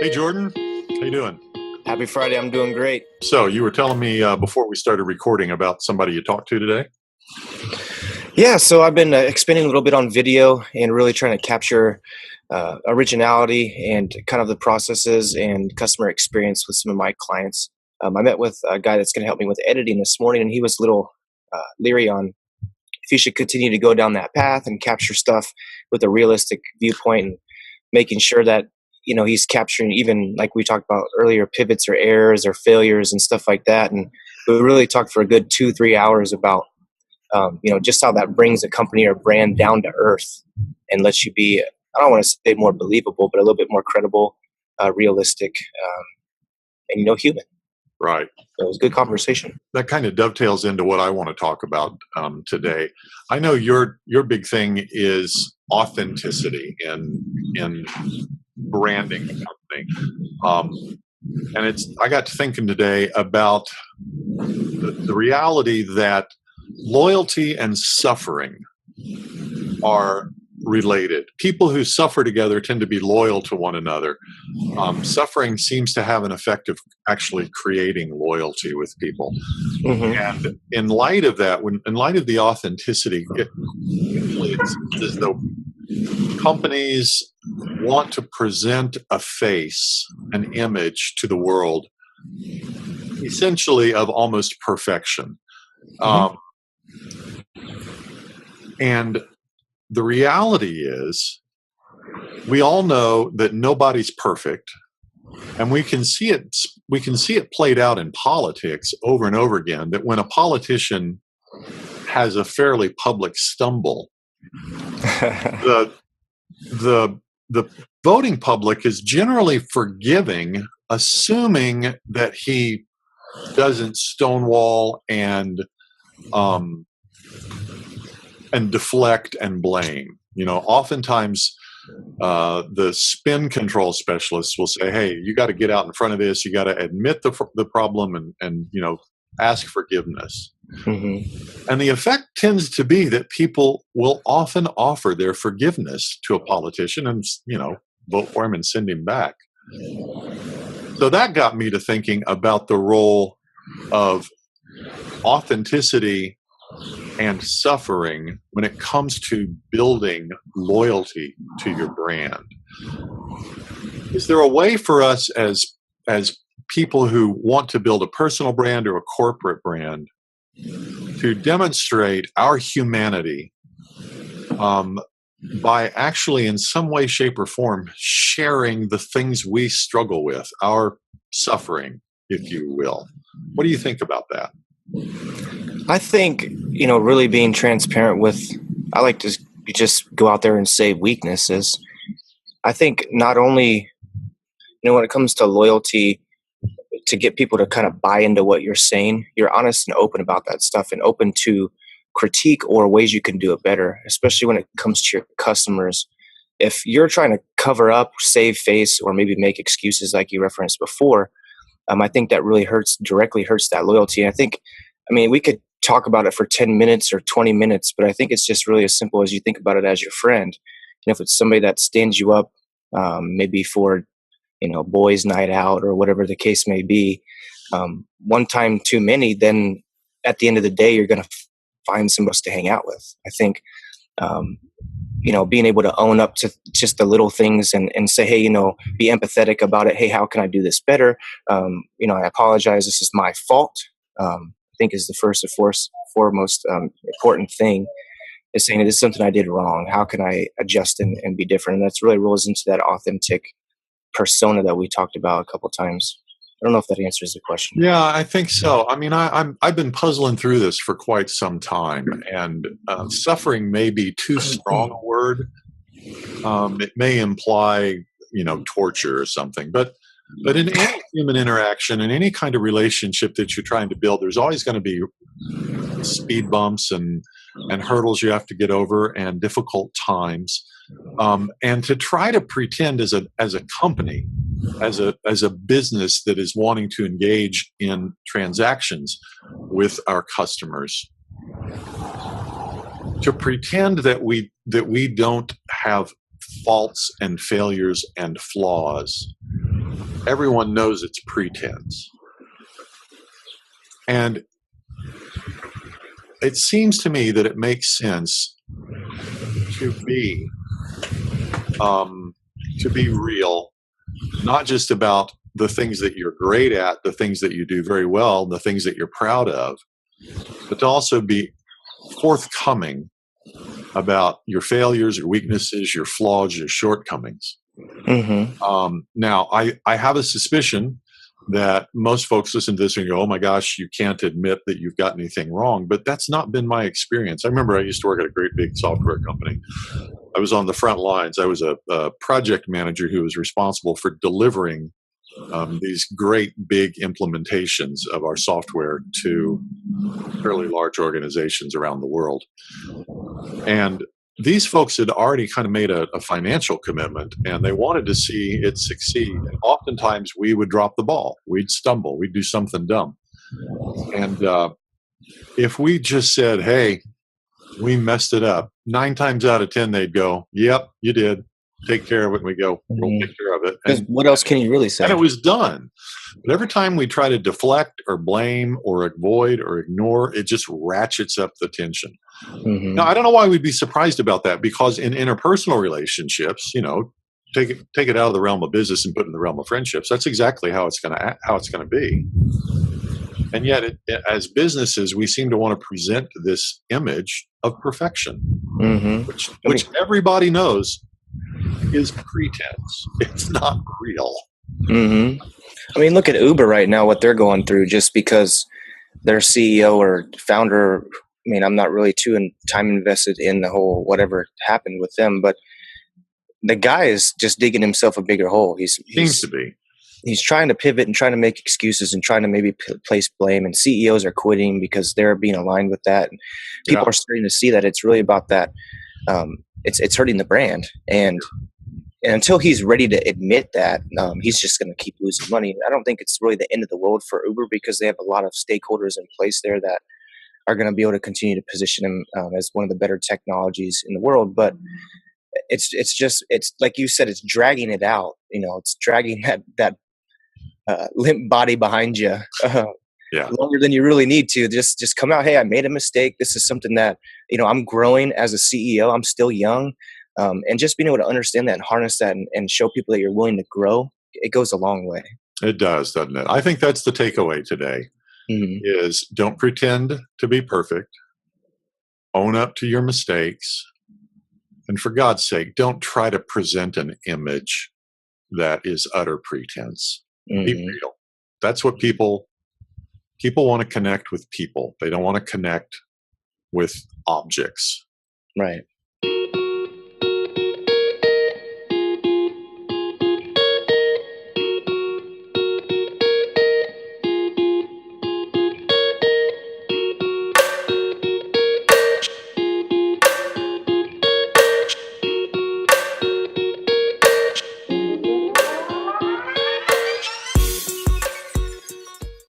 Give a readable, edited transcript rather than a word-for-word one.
Hey, Jordan. How you doing? Happy Friday. I'm doing great. So you were telling me before we started recording about somebody you talked to today? Yeah, so I've been expanding a little bit on video and really trying to capture originality and kind of the processes and customer experience with some of my clients. I met with a guy that's going to help me with editing this morning, and he was a little leery on if he should continue to go down that path and capture stuff with a realistic viewpoint and making sure that he's capturing, even like we talked about earlier, pivots or errors or failures and stuff like that. And we really talked for a good 2-3 hours about just how that brings a company or brand down to earth and lets you be, I don't want to say more believable, but a little bit more credible, realistic, and human. Right. So it was a good conversation. That kind of dovetails into what I want to talk about today. I know your big thing is authenticity in branding a company. And I got to thinking today about the reality that loyalty and suffering are related. People who suffer together tend to be loyal to one another. Suffering seems to have an effect of actually creating loyalty with people. Mm-hmm. And in light of that, in light of the authenticity, it's as though companies want to present a face, an image to the world, essentially of almost perfection. And the reality is, we all know that nobody's perfect, and we can see it played out in politics over and over again, that when a politician has a fairly public stumble, the voting public is generally forgiving, assuming that he doesn't stonewall and deflect and blame. Oftentimes the spin control specialists will say, hey, you got to get out in front of this. You got to admit the problem and ask forgiveness. Mm-hmm. And the effect tends to be that people will often offer their forgiveness to a politician and, vote for him and send him back. So that got me to thinking about the role of authenticity and suffering when it comes to building loyalty to your brand. Is there a way for us as people who want to build a personal brand or a corporate brand to demonstrate our humanity by actually in some way, shape, or form sharing the things we struggle with, our suffering, if you will? What do you think about that? I think, really being transparent with, I like to just go out there and say weaknesses. I think not only, when it comes to loyalty, to get people to kind of buy into what you're saying, you're honest and open about that stuff and open to critique or ways you can do it better, especially when it comes to your customers. If you're trying to cover up, save face, or maybe make excuses like you referenced before, I think that really directly hurts that loyalty. And we could talk about it for 10 minutes or 20 minutes, but I think it's just really as simple as you think about it as your friend. And if it's somebody that stands you up, maybe for, boys' night out or whatever the case may be, one time too many, then at the end of the day, you're going to find somebody else to hang out with. I think, being able to own up to just the little things and say, hey, be empathetic about it. Hey, how can I do this better? I apologize. This is my fault. I think is the first and foremost important thing, is saying this is something I did wrong. How can I adjust and be different? And that's really rolls into that authentic persona that we talked about a couple of times. I don't know if that answers the question. Yeah, I think so. I've been puzzling through this for quite some time, and suffering may be too strong a word. It may imply, torture or something, but in any human interaction, in any kind of relationship that you're trying to build, there's always going to be speed bumps and hurdles you have to get over and difficult times. And to try to pretend as a company, as a business that is wanting to engage in transactions with our customers, to pretend that we don't have faults and failures and flaws everyone knows it's pretense. And it seems to me that it makes sense to be real, not just about the things that you're great at, the things that you do very well, the things that you're proud of, but to also be forthcoming about your failures, your weaknesses, your flaws, your shortcomings. Now, I have a suspicion that most folks listen to this and go, oh my gosh, you can't admit that you've got anything wrong. But that's not been my experience. I remember I used to work at a great big software company. I was on the front lines. I was a project manager who was responsible for delivering these great big implementations of our software to fairly large organizations around the world. And these folks had already kind of made a financial commitment, and they wanted to see it succeed. And oftentimes we would drop the ball. We'd stumble. We'd do something dumb. And if we just said, hey, we messed it up, 9 times out of 10, they'd go, yep, you did. Take care of it. And we go, we'll take care of it. And what else can you really say? And it was done. But every time we try to deflect or blame or avoid or ignore, it just ratchets up the tension. Now, I don't know why we'd be surprised about that, because in interpersonal relationships, take it out of the realm of business and put it in the realm of friendships. That's exactly how it's going to be. And yet, as businesses, we seem to want to present this image of perfection, which everybody knows is pretense. It's not real. I mean, look at Uber right now, what they're going through, just because their CEO or founder, I mean, I'm not really too time invested in the whole whatever happened with them, but the guy is just digging himself a bigger hole. Seems to be. He's trying to pivot and trying to make excuses and trying to maybe place blame, and CEOs are quitting because they're being aligned with that. And people are starting to see that it's really about that. It's hurting the brand. And until he's ready to admit that, he's just going to keep losing money. I don't think it's really the end of the world for Uber, because they have a lot of stakeholders in place there that are going to be able to continue to position him as one of the better technologies in the world. But it's like you said, it's dragging it out. It's dragging that limp body behind you longer than you really need to. Just come out. Hey, I made a mistake. This is something that, I'm growing as a CEO. I'm still young. And just being able to understand that and harness that and show people that you're willing to grow, it goes a long way. It does, doesn't it? I think that's the takeaway today is don't pretend to be perfect. Own up to your mistakes. And for God's sake, don't try to present an image that is utter pretense. Be real. That's what people want to connect with people. They don't want to connect with objects. Right.